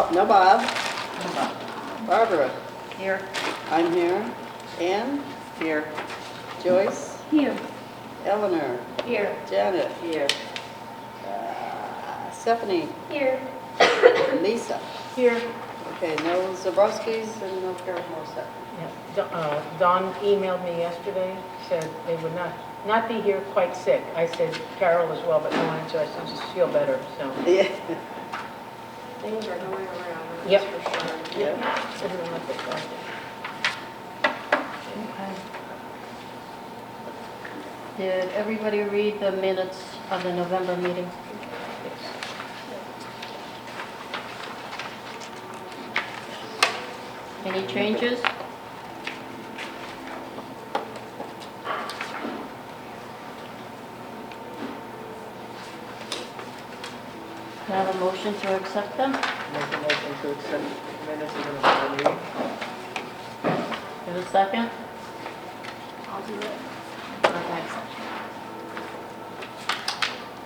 Oh, no Bob. Barbara. Here. I'm here. Ann? Here. Joyce? Here. Eleanor? Here. Janet? Here. Stephanie? Here. Lisa? Here. Okay, no Zabrowskis and no Carol Morset. Yeah. Don emailed me yesterday, said they would not be here quite sick. I said Carol as well, but no answer. I said just feel better. So Yeah. Things are going around, that's Yep. for sure. Yeah. everyone left it back. Did everybody read the minutes of the November meeting? Any changes? Can I have a motion to accept them? Make a motion to accept minutes of the November meeting. Is there a second? I'll do it. Okay.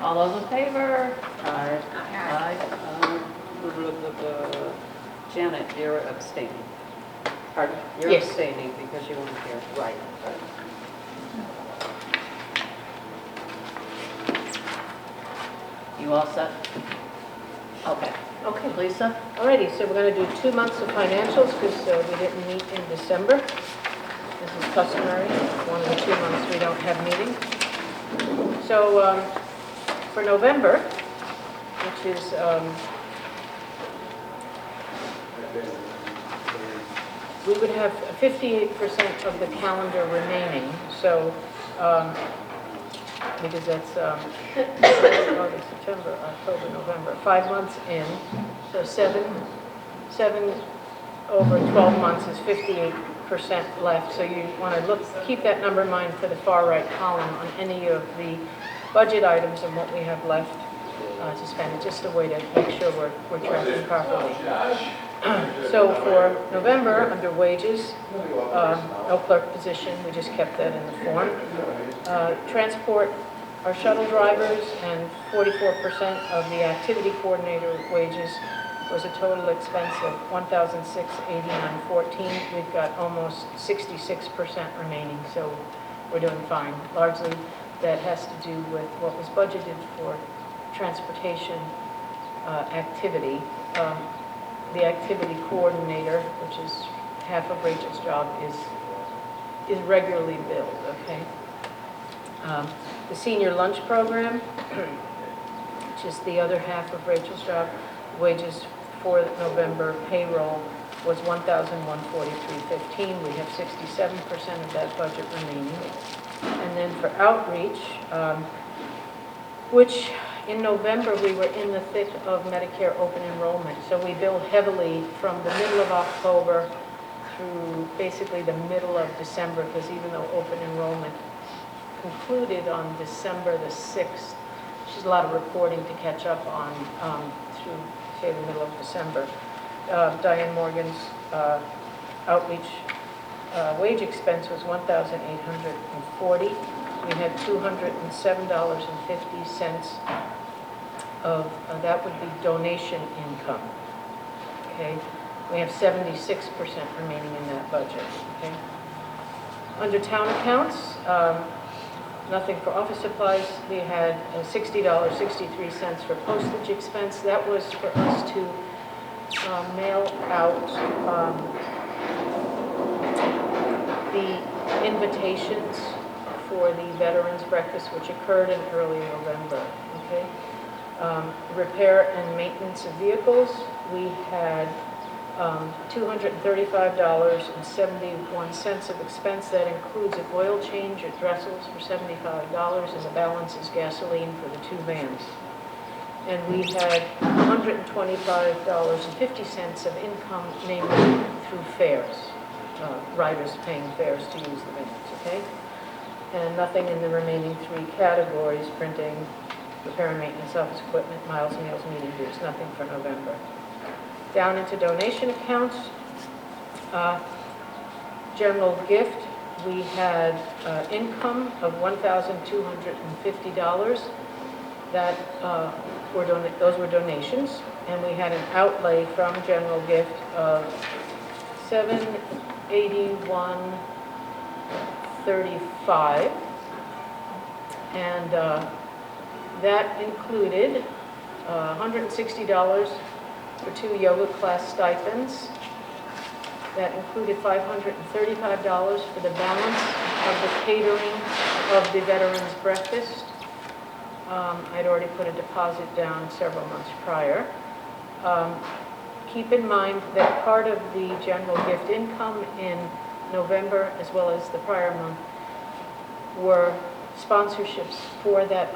All those in favor? Aye. Aye. Janet, you're abstaining. Pardon? You're Yes. abstaining because you weren't here. Right. You all set? Okay. Okay. Lisa? Alrighty, so we're going to do 2 months of financials because we didn't meet in December. This is customary. One of the 2 months we don't have meetings. So for November, which is we would have 58% of the calendar remaining. So because that's August, September, October, November, 5 months in. So seven over 12 months is 58% left. So you want to keep that number in mind for the far right column on any of the budget items and what we have left to spend. It's just a way to make sure we're tracking properly. So for November, under wages, no clerk position, we just kept that in the form. Transport, our shuttle drivers, and 44% of the activity coordinator wages was a total expense of $1,689.14. We've got almost 66% remaining, so we're doing fine. Largely, that has to do with what was budgeted for transportation activity. The activity coordinator, which is half of Rachel's job, is regularly billed, okay? The senior lunch program, which is the other half of Rachel's job, wages for November payroll was $1,143.15. We have 67% of that budget remaining. And then for outreach, which in November, we were in the thick of Medicare open enrollment, so we billed heavily from the middle of October through basically the middle of December, because even though open enrollment concluded on December the 6th, there's a lot of reporting to catch up on through, say, the middle of December. Diane Morgan's outreach wage expense was $1,840. We had $207.50 of, that would be donation income, okay? We have 76% remaining in that budget, okay? Under town accounts, nothing for office supplies. We had $60.63 for postage expense. That was for us to mail out the invitations for the Veterans Breakfast, which occurred in early November, okay? Repair and maintenance of vehicles, we had $235.71 of expense. That includes an oil change at Dressel's for $75, and the balance is gasoline for the 2 vans. And we had $125.50 of income, namely through fares, riders paying fares to use the vans, okay? And nothing in the remaining 3 categories: printing, repair and maintenance, office equipment, miles, meals, meeting dues, nothing for November. Down into donation accounts, general gift, we had income of $1,250. That those were donations, and we had an outlay from general gift of $781.35, and that included $160 for 2 yoga class stipends. That included $535 for the balance of the catering of the Veterans Breakfast. I'd already put a deposit down several months prior. Keep in mind that part of the general gift income in November, as well as the prior month, were sponsorships for that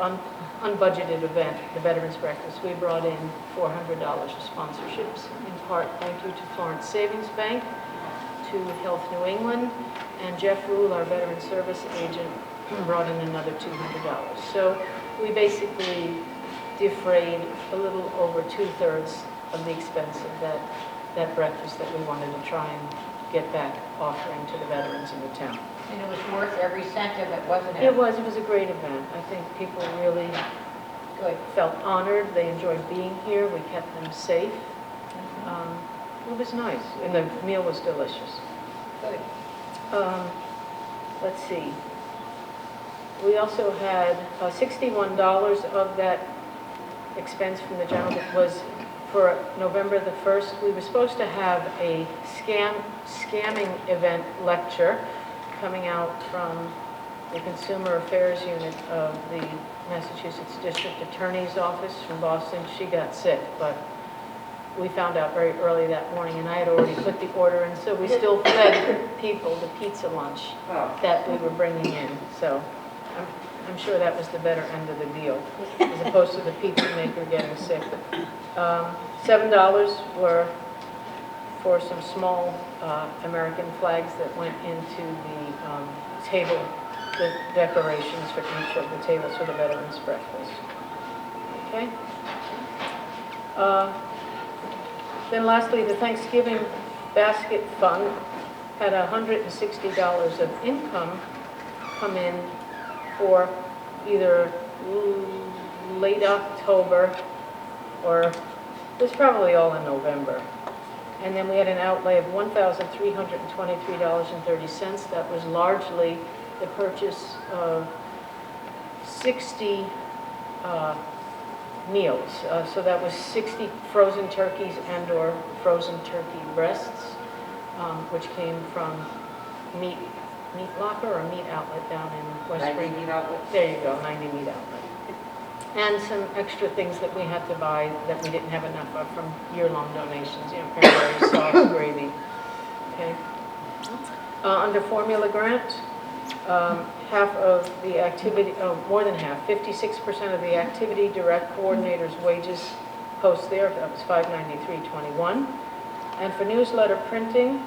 unbudgeted event, the Veterans Breakfast. We brought in $400 of sponsorships, in part thank you to Florence Savings Bank, to Health New England, and Jeff Rule, our veteran service agent, brought in another $200. So we basically defrayed a little over 2/3 of the expense of that breakfast that we wanted to try and get back offering to the veterans in the town. And it was worth every cent of it, wasn't it? It was a great event. I think people really Good. felt honored. They enjoyed being here. We kept them safe. It was nice, and the meal was delicious. Good. Let's see. We also had $61 of that expense from the general was for November the 1st. We were supposed to have a scamming event lecture coming out from the Consumer Affairs Unit of the Massachusetts District Attorney's Office from Boston. She got sick, but we found out very early that morning, and I had already put the order in, so we still fed people the pizza lunch that we were bringing in. So I'm sure that was the better end of the deal, as opposed to the pizza maker getting sick. $7 were for some small American flags that went into the table, the decorations for each of the tables for the Veterans Breakfast. Okay? Then lastly, the Thanksgiving Basket Fund had $160 of income come in for either late October or it was probably all in November. And then we had an outlay of $1,323.30. That was largely the purchase of 60 meals. So that was 60 frozen turkeys and or frozen turkey breasts, which came from Meat Locker or Meat Outlet down in West Spring. Meat Outlet. There you go, 90 Meat Outlet. And some extra things that we had to buy that we didn't have enough of from year-long donations, cranberry sauce, gravy. Okay. Under formula grant, half of the activity, more than half, 56% of the activity direct coordinators' wages post there, that was $593.21. And for newsletter printing,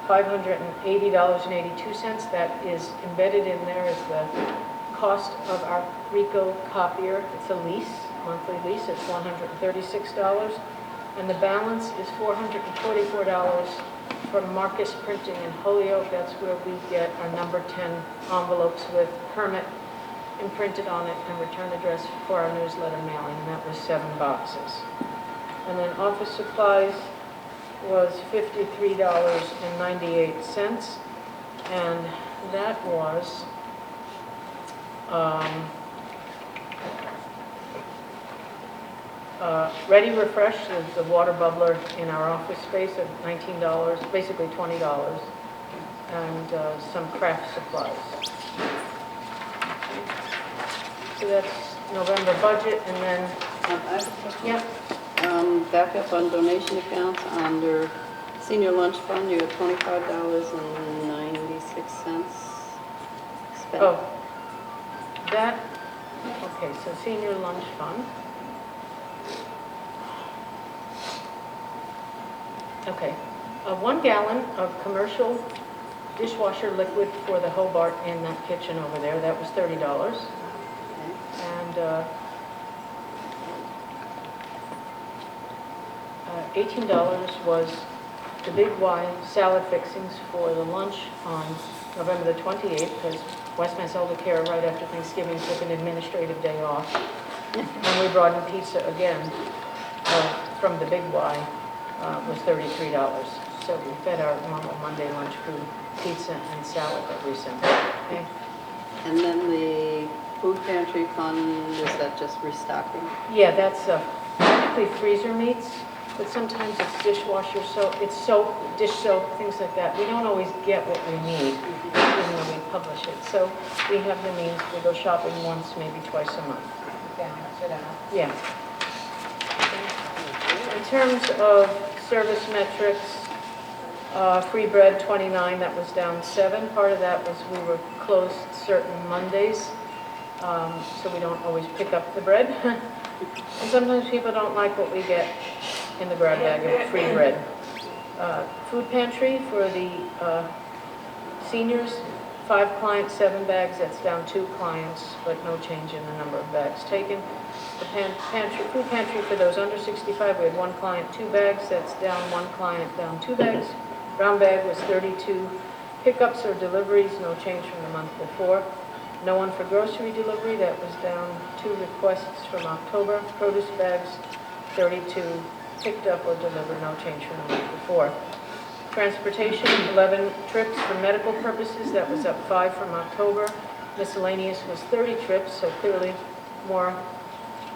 $580.82. That is embedded in there as the cost of our Rico copier. It's a lease, monthly lease. It's $136. And the balance is $444 from Marcus Printing in Holyoke. That's where we get our number 10 envelopes with permit imprinted on it and return address for our newsletter mailing, and that was 7 boxes. And then office supplies was $53.98, and that was Ready Refresh is the water bubbler in our office space of $19, basically $20, and some craft supplies. So that's November budget, and then, I have a question. yeah, Back up on donation accounts, under senior lunch fund, you have $25.96 spent. oh, that, okay, so senior lunch fund. Okay, 1 gallon of commercial dishwasher liquid for the Hobart in that kitchen over there, that was $30. And $18 was the Big Y salad fixings for the lunch on November the 28th, because West Mass Elder Care right after Thanksgiving took an administrative day off. And we brought in pizza again from the Big Y, was $33. So we fed our normal Monday lunch food, pizza and salad that we sent. Okay? And then the food pantry fund, is that just restocking? Yeah, that's typically freezer meats, but sometimes it's dishwasher soap, it's soap, dish soap, things like that. We don't always get what we need, even though we publish it. So we have the means, we go shopping once, maybe twice a month. Yeah. In terms of service metrics, free bread 29, that was down 7. Part of that was we were closed certain Mondays, so we don't always pick up the bread. And sometimes people don't like what we get in the grab bag of free bread. Food pantry for the seniors, 5 clients, 7 bags, that's down 2 clients, but no change in the number of bags taken. The food pantry for those under 65, we had 1 client, 2 bags, that's down 1 client, down 2 bags. Brown bag was 32 pickups or deliveries, no change from the month before. No one for grocery delivery, that was down 2 requests from October. Produce bags, 32 picked up or delivered, no change from the month before. Transportation, 11 trips for medical purposes, that was up 5 from October. Miscellaneous was 30 trips, so clearly more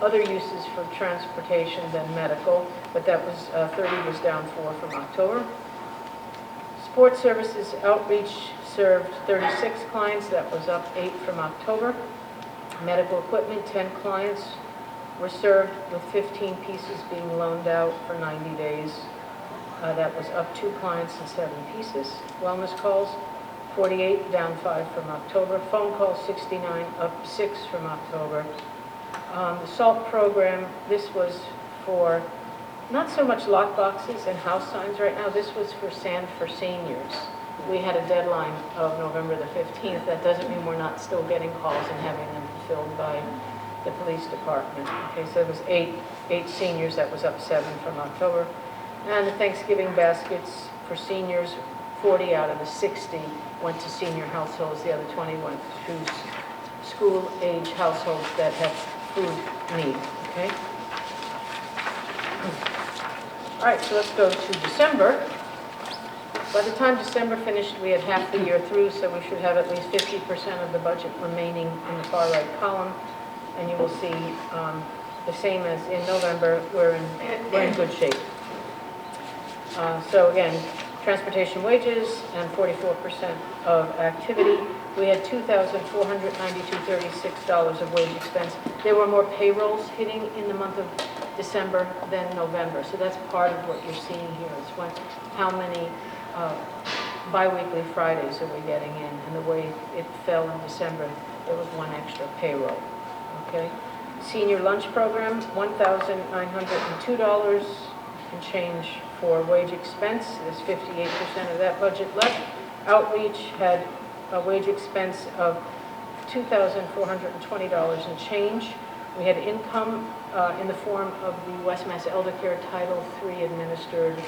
other uses for transportation than medical, but that was 30 was down 4 from October. Sports services outreach served 36 clients, that was up 8 from October. Medical equipment, 10 clients were served with 15 pieces being loaned out for 90 days. That was up 2 clients and 7 pieces. Wellness calls, 48, down 5 from October. Phone calls, 69, up 6 from October. The SALT program, this was for not so much lock boxes and house signs right now, this was for sand for seniors. We had a deadline of November the 15th. That doesn't mean we're not still getting calls and having them fulfilled by the police department. Okay, so it was eight seniors, that was up 7 from October. And the Thanksgiving baskets for seniors, 40 out of the 60 went to senior households. The other 20 went to school-age households that have food need, okay? All right, so let's go to December. By the time December finished, we had half the year through, so we should have at least 50% of the budget remaining in the far right column. And you will see the same as in November, we're in good shape. So again, transportation wages and 44% of activity. We had $2,492.36 of wage expense. There were more payrolls hitting in the month of December than November. So that's part of what you're seeing here. It's how many bi-weekly Fridays are we getting in, and the way it fell in December, there was 1 extra payroll. Okay. Senior lunch program, $1,902 and change for wage expense. There's 58% of that budget left. Outreach had a wage expense of $2,420 and change. We had income in the form of the West Mass Elder Care Title III administered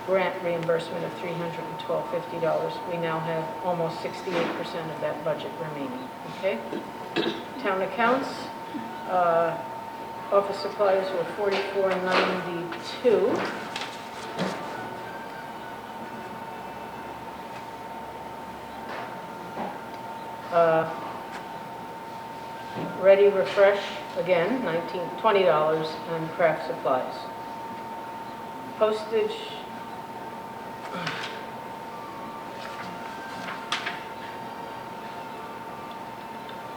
grant reimbursement of $312.50. We now have almost 68% of that budget remaining. Okay. Town accounts, office supplies were $44.92. Ready Refresh, again, $20, and craft supplies. Postage,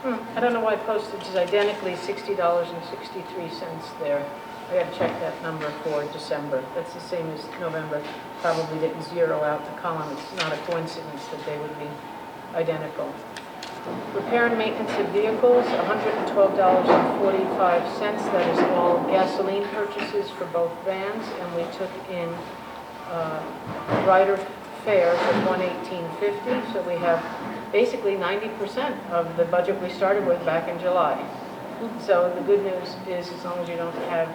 I don't know why postage is identically $60.63 there. I got to check that number for December. That's the same as November. Probably didn't zero out the column. It's not a coincidence that they would be identical. Repair and maintenance of vehicles, $112.45. That is all gasoline purchases for both vans, and we took in rider fares of $118.50. So we have basically 90% of the budget we started with back in July. So the good news is, as long as you don't have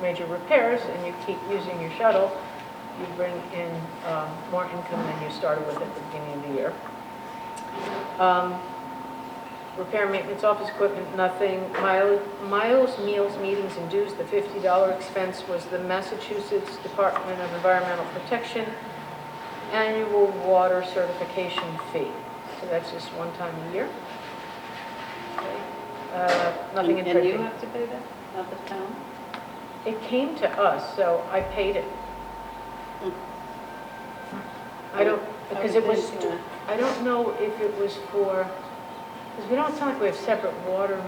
major repairs and you keep using your shuttle, you bring in more income than you started with at the beginning of the year. Repair, maintenance, office equipment, nothing. Miles, meals, meetings, and dues, the $50 expense was the Massachusetts Department of Environmental Protection annual water certification fee. So that's just one time a year. Okay. Nothing in And you printing. have to pay that, not the town? It came to us, so I paid it. I don't, because it was, I don't know if it was for, because we don't sound like we have separate water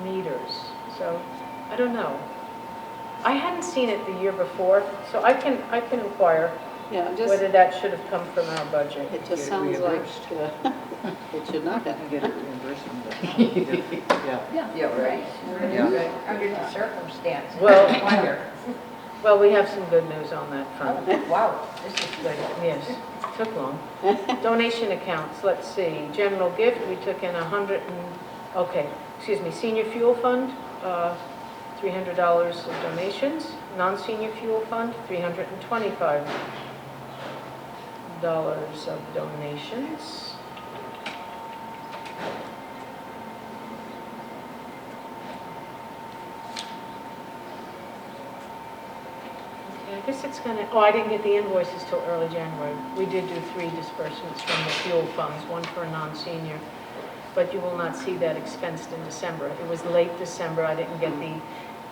meters, so I don't know. I hadn't seen it the year before, so I can inquire Yeah, just, whether that should have come from our budget. it just Get sounds like reimbursed. it should not I have. can get it reimbursed from the, yeah. Yeah, right. Yeah. Under the circumstances. Well- Wonder. Well, we have some good news on that front. Oh, wow, this is good. Yes, took long. Donation accounts, let's see. General gift, we took in senior fuel fund, $300 of donations. Non-senior fuel fund, $325 of donations. I guess it's gonna, I didn't get the invoices till early January. We did do 3 disbursements from the fuel funds, one for a non-senior, but you will not see that expensed in December. It was late December, I didn't get the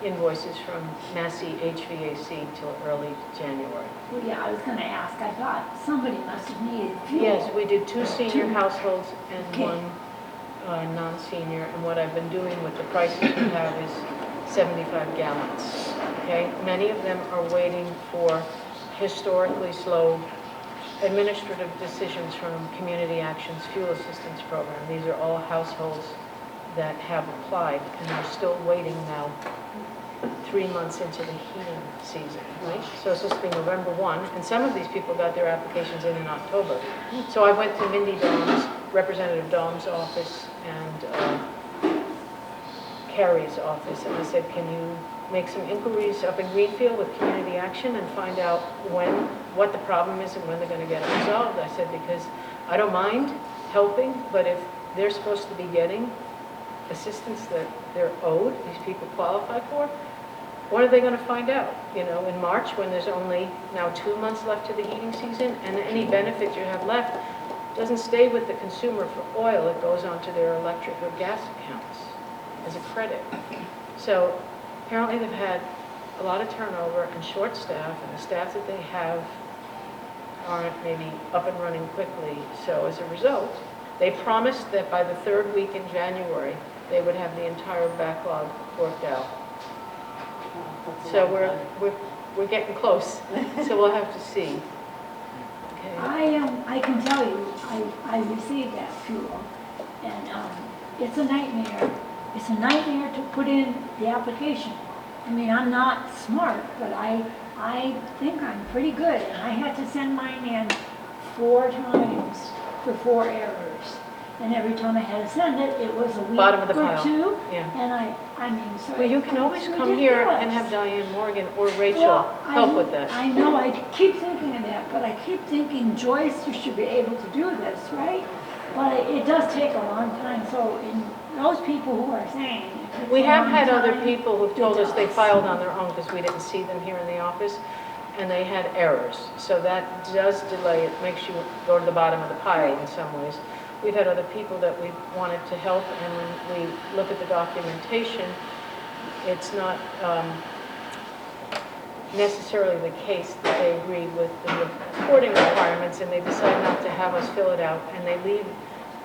invoices from Massey HVAC till early January. Well, yeah, I was gonna ask, I thought somebody must have needed fuel. Yes, we did 2 senior 2. households and Okay. 1 non-senior, and what I've been doing with the prices we have is 75 gallons, okay? Many of them are waiting for historically slow administrative decisions from Community Action's Fuel Assistance Program. These are all households that have applied, and they're still waiting now 3 months into the heating season, right? So it's supposed to be November 1, and some of these people got their applications in October. So I went to Mindy Daum's, Representative Daum's office, and Carrie's office, and I said, can you make some inquiries up in Greenfield with Community Action and find out what the problem is and when they're going to get it resolved? I said, because I don't mind helping, but if they're supposed to be getting assistance that they're owed, these people qualify for, what are they going to find out? You know, in March, when there's only now 2 months left to the heating season, and any benefit you have left doesn't stay with the consumer for oil, it goes onto their electric or gas accounts as a credit. So apparently they've had a lot of turnover and short staff, and the staff that they have aren't maybe up and running quickly. So as a result, they promised that by the 3rd week in January, they would have the entire backlog worked out. So we're getting close, so we'll have to see. Okay. I can tell you, I received that fuel, and it's a nightmare. It's a nightmare to put in the application. I mean, I'm not smart, but I think I'm pretty good, and I had to send mine in 4 times for 4 errors. And every time I had to send it, it was a week Bottom of the or pile. 2. Yeah. And I mean, so. Well, you can always it's come here and ridiculous. have Diane Morgan or Rachel Well, help with that. I know, I keep thinking of that, but I keep thinking Joyce should be able to do this, right? But it does take a long time, so in those people who are saying it takes We a have long had other time, people who've told it us they does. filed on their own because we didn't see them here in the office, and they had errors. So that does delay, it makes you go to the bottom of the pile in some ways. We've had other people that we've wanted to help, and when we look at the documentation, it's not necessarily the case that they agree with the reporting requirements, and they decide not to have us fill it out, and they leave,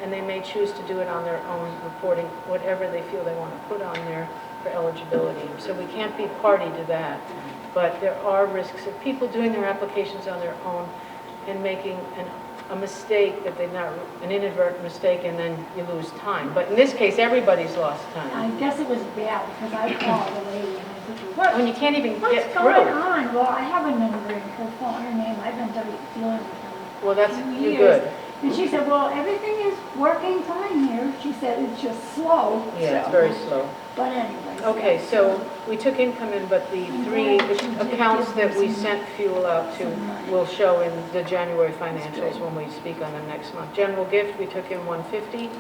and they may choose to do it on their own, reporting whatever they feel they want to put on there for eligibility. So we can't be party to that, but there are risks of people doing their applications on their own and making a mistake that they've not, an inadvertent mistake, and then you lose time. But in this case, everybody's lost time. I guess it was bad, because I called the lady and I said, what? When you can't even What's get going through. on? Well, I haven't been hearing her phone, her name, I've been dealing with her. Well, that's, for you're years. good. And she said, well, everything is working fine here. She said it's just slow. Yeah, it's so- very slow. But anyway. Okay, so we took income in, but the 3 accounts that we sent fuel out to will show in the January financials when we speak on them next month. General gift, we took in $150.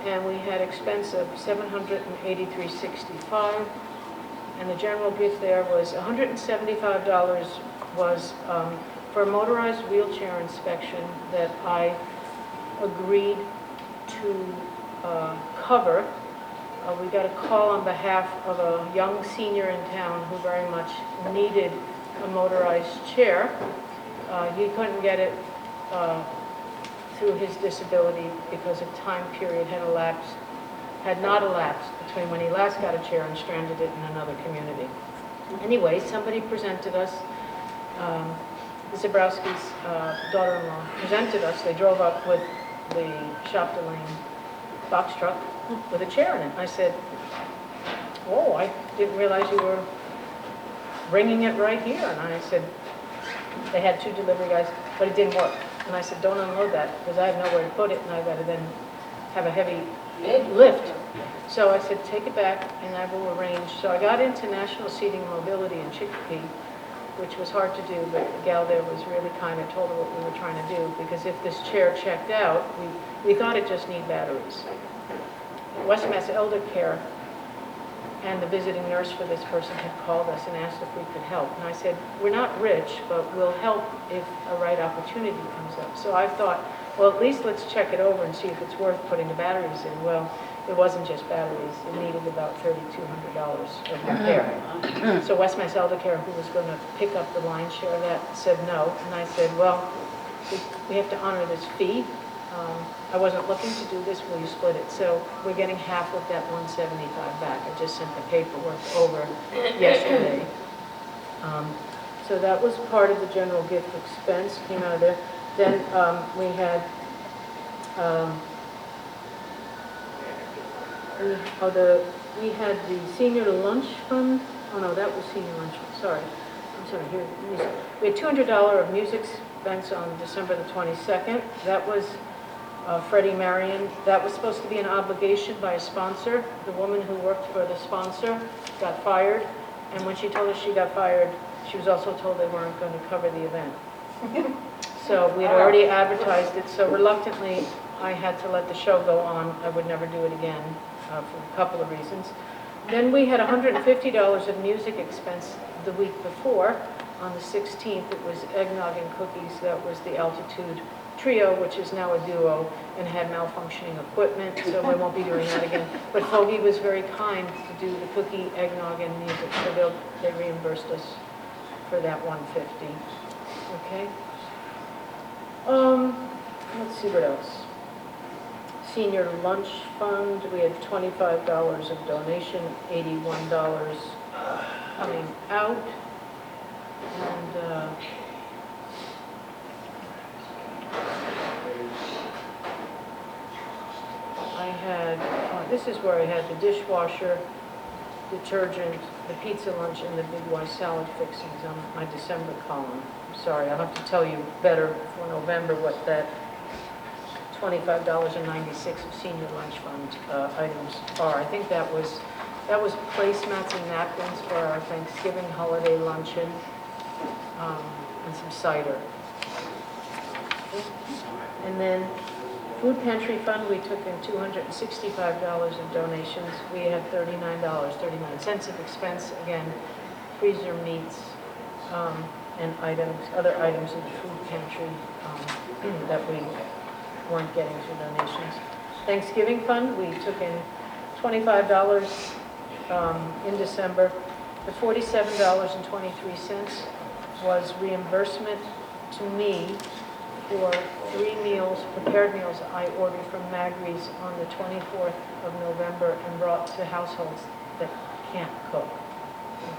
and we had expense of $783.65. And the general gift there was $175 was for a motorized wheelchair inspection that I agreed to cover. We got a call on behalf of a young senior in town who very much needed a motorized chair. He couldn't get it through his disability because a time period had not elapsed between when he last got a chair and stranded it in another community. Anyway, somebody presented us, Zabrowski's daughter-in-law presented us. They drove up with the Shopton Lane box truck with a chair in it. I said, "Oh, I didn't realize you were bringing it right here." And I said, they had 2 delivery guys, but it didn't work. And I said, "Don't unload that because I have nowhere to put it and I've got to then have a heavy lift." So I said, "Take it back and I will arrange." So I got into National Seating and Mobility in Chicopee, which was hard to do, but the gal there was really kind and told her what we were trying to do, because if this chair checked out, we thought it just needed batteries. West Mass Elder Care and the visiting nurse for this person had called us and asked if we could help. And I said, "We're not rich, but we'll help if a right opportunity comes up." So I thought, well, at least let's check it over and see if it's worth putting the batteries in. Well, it wasn't just batteries. It needed about $3,200 of repair. So West Mass Elder Care, who was going to pick up the lion's share of that, said no. And I said, "Well, we have to honor this fee. I wasn't looking to do this. Will you split it?" So we're getting half of that $175 back. I just sent the paperwork over yesterday. So that was part of the general gift expense, came out of there. Then we had we had the senior lunch fund. Oh no, that was senior lunch fund. Sorry, I'm sorry. Here, we had $200 of music expense on December the 22nd. That was Freddie Marion. That was supposed to be an obligation by a sponsor. The woman who worked for the sponsor got fired, and when she told us she got fired, she was also told they weren't going to cover the event. So we had already advertised it, so reluctantly I had to let the show go on. I would never do it again for a couple of reasons. Then we had $150 of music expense the week before. On the 16th, it was eggnog and cookies. That was the Altitude Trio, which is now a duo, and had malfunctioning equipment, so we won't be doing that again. But Fogey was very kind to do the cookie, eggnog, and music, so they reimbursed us for that $150. Okay. Let's see what else. Senior lunch fund, we had $25 of donation, $81 coming out, and I had, this is where I had the dishwasher, detergent, the pizza lunch, and the Big Y salad fixings on my December column. I'm sorry, I'll have to tell you better for November what that $25.96 of senior lunch fund items are. I think that was placemats and napkins for our Thanksgiving holiday luncheon, and some cider. And then food pantry fund, we took in $265 of donations. We had $39.39 of expense. Again, freezer meats and other items in the food pantry that we weren't getting through donations. Thanksgiving fund, we took in $25 in December. The $47.23 was reimbursement to me for 3 meals, prepared meals I ordered from Magri's on the 24th of November and brought to households that can't cook.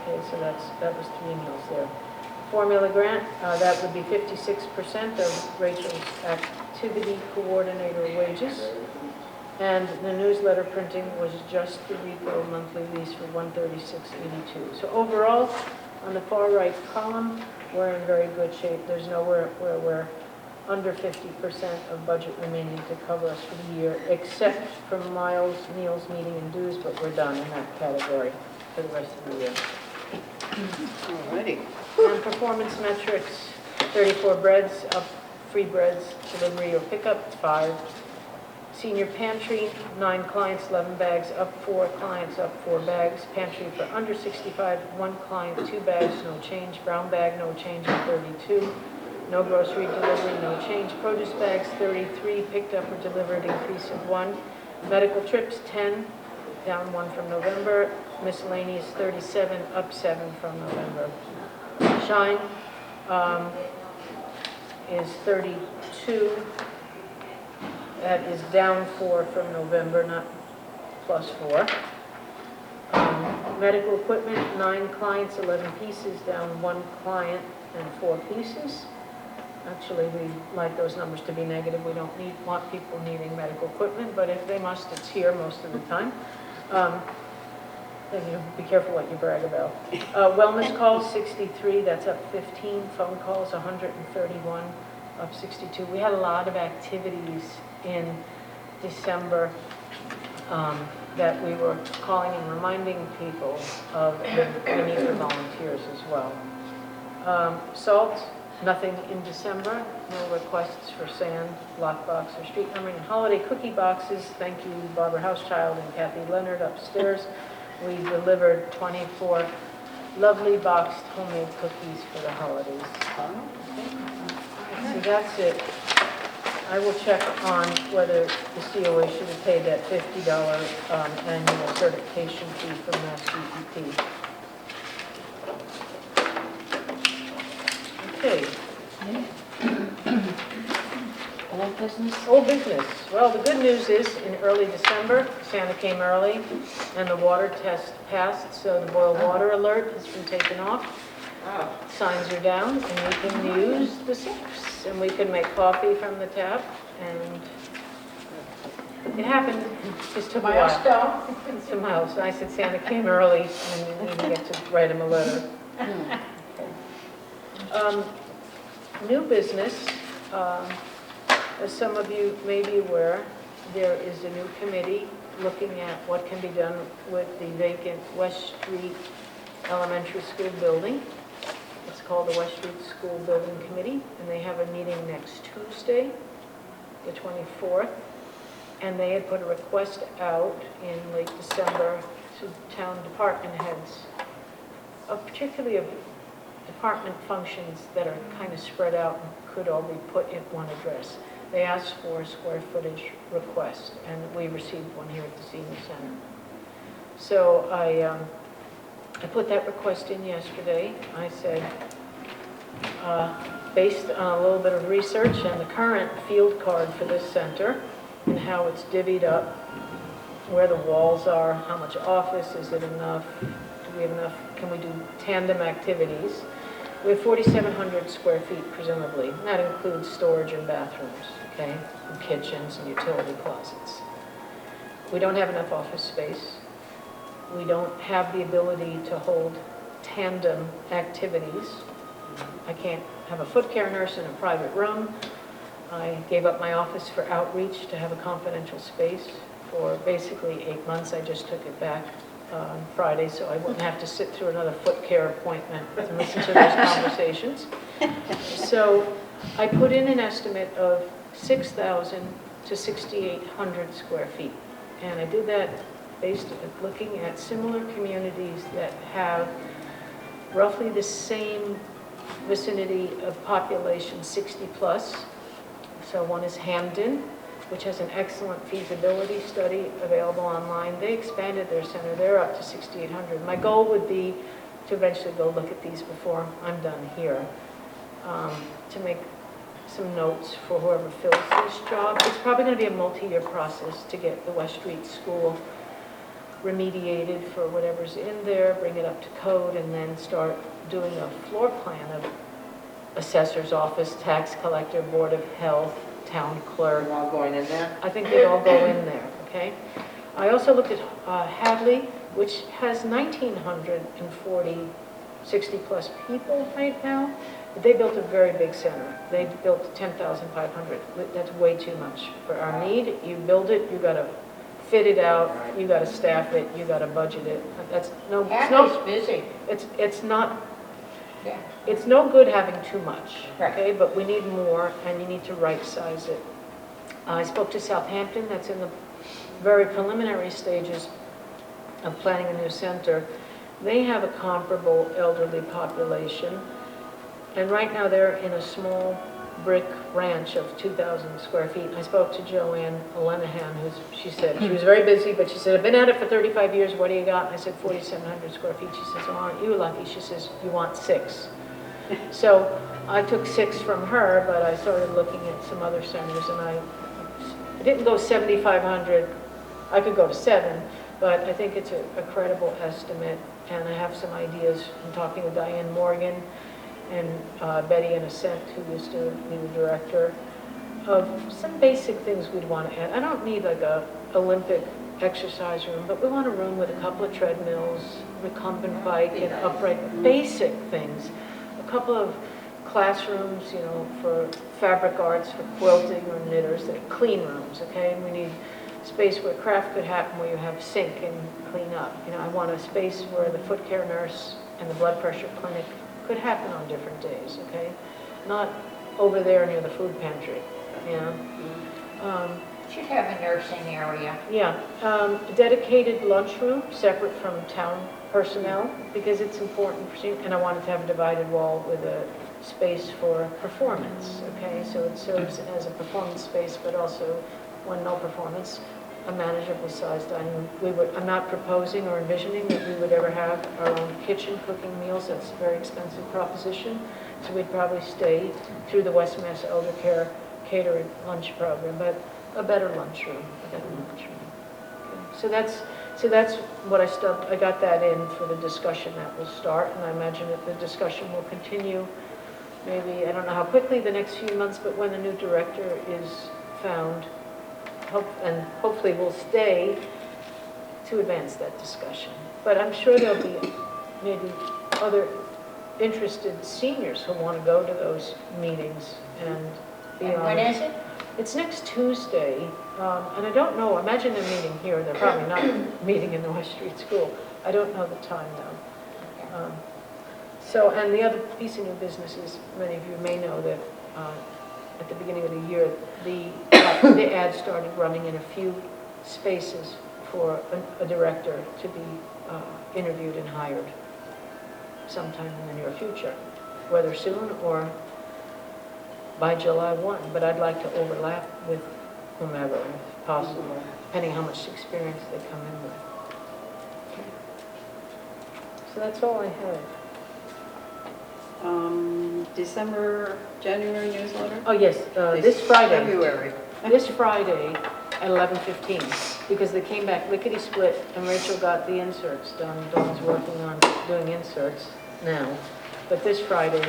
Okay, so that was 3 meals there. Formula grant, that would be 56% of Rachel's activity coordinator wages. And the newsletter printing was just the repo monthly lease for $136.82. So overall, on the far right column, we're in very good shape. There's nowhere where we're under 50% of budget remaining to cover us for the year, except for miles, meals, meeting, and dues, but we're done in that category for the rest of the year. Alrighty. And performance metrics, 34 breads, up free breads, delivery or pickup, 5. Senior pantry, 9 clients, 11 bags, up 4 clients, up 4 bags. Pantry for under 65, 1 client, 2 bags, no change. Brown bag, no change at 32. No grocery delivery, no change. Produce bags, 33, picked up or delivered, increase of 1. Medical trips, 10, down 1 from November. Miscellaneous, 37, up 7 from November. Shine is 32. That is down 4 from November, not plus 4. Medical equipment, 9 clients, 11 pieces, down 1 client and 4 pieces. Actually, we like those numbers to be negative. We don't want people needing medical equipment, but if they must, it's here most of the time. Then you be careful what you brag about. Wellness calls, 63, that's up 15. Phone calls, 131, up 62. We had a lot of activities in December that we were calling and reminding people of the need for volunteers as well. Salt, nothing in December, no requests for sand, lockbox, or street numbering. And holiday cookie boxes, thank you Barbara Housechild and Kathy Leonard upstairs. We delivered 24 lovely boxed homemade cookies for the holidays. So that's it. I will check on whether the COA should have paid that $50 annual certification fee from Mass DEP. Okay. Old business? Old business. Well, the good news is in early December, Santa came early and the water test passed, so the boil water alert has been taken off. Signs are down and we can use the sinks and we can make coffee from the tap, and it happened. Just took a while. Milestone. It's a milestone. I said Santa came early and we didn't get to write him a letter. New business, as some of you may be aware, there is a new committee looking at what can be done with the vacant West Street Elementary School building. It's called the West Street School Building Committee, and they have a meeting next Tuesday, the 24th, and they had put a request out in late December to town department heads, particularly of department functions that are kind of spread out and could all be put in one address. They asked for a square footage request, and we received one here at the senior center. So I put that request in yesterday. I said, based on a little bit of research and the current field card for this center and how it's divvied up, where the walls are, how much office, is it enough, do we have enough, can we do tandem activities? We have 4,700 square feet, presumably. And that includes storage and bathrooms, okay, and kitchens and utility closets. We don't have enough office space. We don't have the ability to hold tandem activities. I can't have a foot care nurse in a private room. I gave up my office for outreach to have a confidential space for basically 8 months. I just took it back on Friday, so I wouldn't have to sit through another foot care appointment and listen to those conversations. So I put in an estimate of 6,000 to 6,800 square feet. And I did that based on looking at similar communities that have roughly the same vicinity of population, 60 plus. So one is Hamden, which has an excellent feasibility study available online. They expanded their center. They're up to 6,800. My goal would be to eventually go look at these before I'm done here, to make some notes for whoever fills this job. It's probably going to be a multi-year process to get the West Street School remediated for whatever's in there, bring it up to code, and then start doing a floor plan of assessor's office, tax collector, board of health, town clerk. They're all going in there? I think they all go in there, okay? I also looked at Hadley, which has 1,940 60-plus people right now. But they built a very big center. They built 10,500. That's way too much for our need. You build it, you got to fit it out, you got to staff it, you got to budget it. That's no. Hadley's busy. It's not. Yeah. It's no good having too much, Right. okay? But we need more, and you need to right-size it. I spoke to Southampton, that's in the very preliminary stages of planning a new center. They have a comparable elderly population, and right now they're in a small brick ranch of 2,000 square feet. I spoke to Joanne Lenahan, she said, she was very busy, but she said, I've been at it for 35 years, what do you got? And I said, 4,700 square feet. She says, well, aren't you lucky? She says, you want 6. So I took 6 from her, but I started looking at some other centers, and I didn't go 7,500. I could go to 7, but I think it's a credible estimate, and I have some ideas. I'm talking with Diane Morgan and Betty Innocent, who used to be the director, of some basic things we'd want to add. I don't need like a Olympic exercise room, but we want a room with a couple of treadmills, recumbent bike, and upright, basic things. A couple of classrooms, you know, for fabric arts, for quilting or knitters, that are clean rooms, okay? And we need space where craft could happen, where you have sink and clean up. You know, I want a space where the foot care nurse and the blood pressure clinic could happen on different days, okay? Not over there near the food pantry, you know? Should have a nursing area. Yeah, a dedicated lunchroom separate from town personnel, because it's important for, and I wanted to have a divided wall with a space for performance, okay? So it serves as a performance space, but also, when no performance, a manageable sized dining room. I'm not proposing or envisioning that we would ever have our own kitchen cooking meals. That's a very expensive proposition. So we'd probably stay through the West Mass Elder Care catered lunch program, but a better lunchroom, a better lunchroom. Okay. So that's what I got that in for the discussion that will start, and I imagine that the discussion will continue maybe, I don't know how quickly, the next few months, but when the new director is found, and hopefully will stay to advance that discussion. But I'm sure there'll be maybe other interested seniors who want to go to those meetings and be And on. when is it? It's next Tuesday, and I don't know, imagine they're meeting here, they're probably not meeting in the West Street School. I don't know the time though. So, and the other piece of new business is, many of you may know that at the beginning of the year, the ad started running in a few spaces for a director to be interviewed and hired sometime in the near future, whether soon or by July 1. But I'd like to overlap with whomever, if possible, depending how much experience they come in with. So that's all I have. January newsletter? Oh, yes, this Friday. February. This Friday at 11:15, because they came back lickety-split, and Rachel got the inserts done. Dawn's working on doing inserts now. But this Friday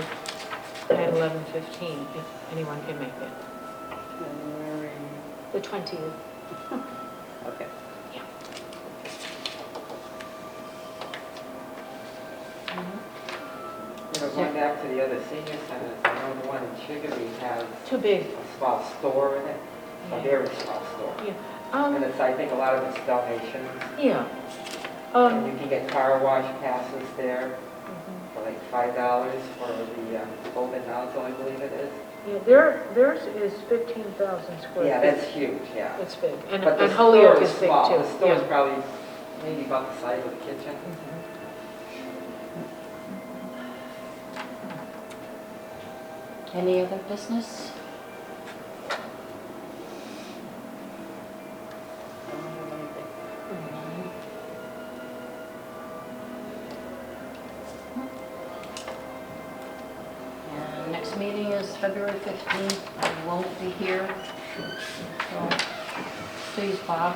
at 11:15, if anyone can make it. January, The 20th. okay. You know, going back to the other senior centers, I know the one in Chicopee has Too big. a small store in it, a very small store. Yeah. And it's, I think a lot of it's donations. Yeah. And you can get car wash passes there Mhm. for like $5 for the open nozzle, I believe it is. Yeah, theirs is 15,000 square feet. Yeah, that's huge, yeah. It's big. And But the Holyoke store is is big small. too. The store is Yeah. probably maybe about the size of the kitchen. Any other business? And next meeting is February 15th. I won't be here. So, please, Bob.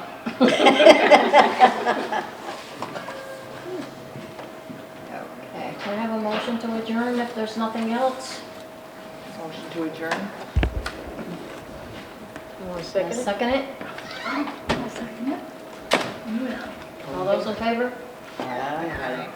Okay, can I have a motion to adjourn if there's nothing else? Motion to adjourn? You want to Can I second it? second it? I'll second it. All those in favor? Aye.